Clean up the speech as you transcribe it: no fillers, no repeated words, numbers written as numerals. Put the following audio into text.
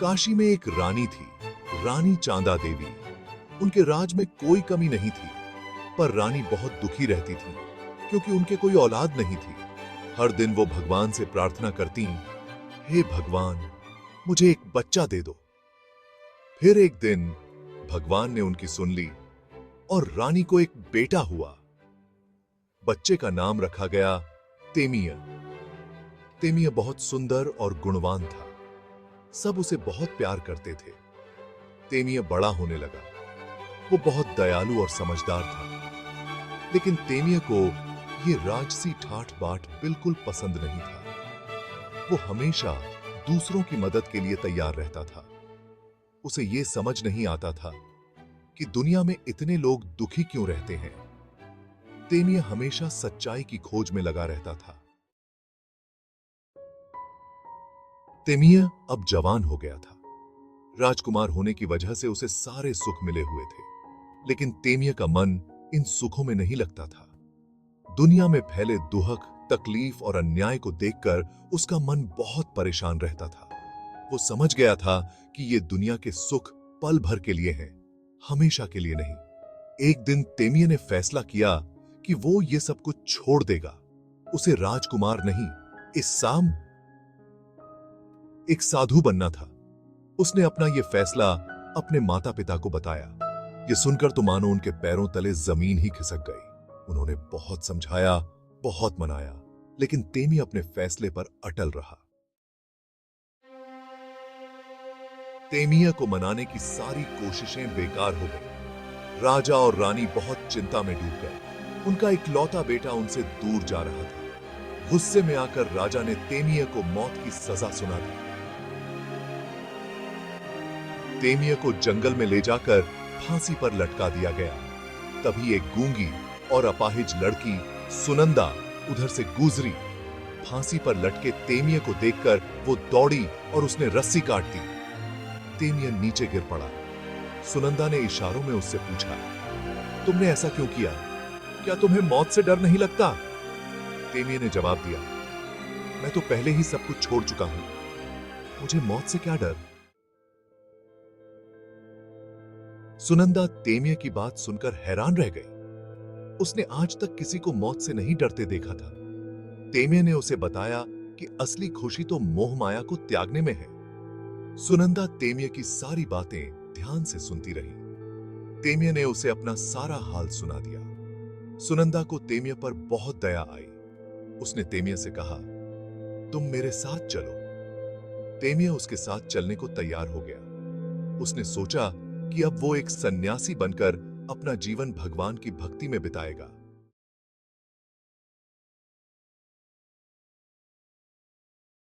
काशी में एक रानी थी, रानी चांदा देवी। उनके राज में कोई कमी नहीं थी, पर रानी बहुत दुखी रहती थी क्योंकि उनके कोई औलाद नहीं थी। हर दिन वो भगवान से प्रार्थना करती, हे भगवान, मुझे एक बच्चा दे दो। फिर एक दिन भगवान ने उनकी सुन ली और रानी को एक बेटा हुआ। बच्चे का नाम रखा गया तेमिया। तेमिया बहुत सुंदर और गुणवान था। सब उसे बहुत प्यार करते थे। तेमिया बड़ा होने लगा। वो बहुत दयालु और समझदार था, लेकिन तेमिया को ये राजसी ठाठ बाट बिल्कुल पसंद नहीं था। वो हमेशा दूसरों की मदद के लिए तैयार रहता था। उसे ये समझ नहीं आता था कि दुनिया में इतने लोग दुखी क्यों रहते हैं। तेमिया हमेशा सच्चाई की खोज में लगा रहता था। तेमिया अब जवान हो गया था। राजकुमार होने की वजह से उसे सारे सुख मिले हुए थे, लेकिन तेमिया का मन इन सुखों में नहीं लगता था। दुनिया में फैले दुहक, तकलीफ और अन्याय को देखकर उसका मन बहुत परेशान रहता था। वो समझ गया था कि ये दुनिया के सुख पल भर के लिए हैं, हमेशा के लिए नहीं। एक दिन तेमिया ने फैसला किया कि वो ये सब कुछ छोड़ देगा। उसे राजकुमार नहीं, इस साम एक साधु बनना था। उसने अपना यह फैसला अपने माता पिता को बताया। यह सुनकर तो मानो उनके पैरों तले जमीन ही खिसक गई। उन्होंने बहुत समझाया, बहुत मनाया, लेकिन तेमिया अपने फैसले पर अटल रहा। तेमिया को मनाने की सारी कोशिशें बेकार हो गई। राजा और रानी बहुत चिंता में डूब गए। उनका इकलौता बेटा उनसे दूर जा रहा था। गुस्से में आकर राजा ने तेमिया को मौत की सजा सुना दी। तेमिया को जंगल में ले जाकर फांसी पर लटका दिया गया। तभी एक गूंगी और अपाहिज लड़की सुनंदा उधर से गुजरी। फांसी पर लटके तेमिया को देखकर वो दौड़ी और उसने रस्सी काट दी। तेमिया नीचे गिर पड़ा। सुनंदा ने इशारों में उससे पूछा, तुमने ऐसा क्यों किया? क्या तुम्हें मौत से डर नहीं लगता? तेमिया ने जवाब दिया, मैं तो पहले ही सब कुछ छोड़ चुका हूं, मुझे मौत से क्या डर। सुनंदा तेमिया की बात सुनकर हैरान रह गई। उसने आज तक किसी को मौत से नहीं डरते देखा था। तेमिया ने उसे बताया कि असली खुशी तो मोह माया को त्यागने में है। सुनंदा तेमिया की सारी बातें ध्यान से सुनती रही। तेमिया ने उसे अपना सारा हाल सुना दिया। सुनंदा को तेमिया पर बहुत दया आई। उसने तेमिया से कहा, तुम मेरे साथ चलो। तेमिया उसके साथ चलने को तैयार हो गया। उसने सोचा कि अब वो एक सन्यासी बनकर अपना जीवन भगवान की भक्ति में बिताएगा।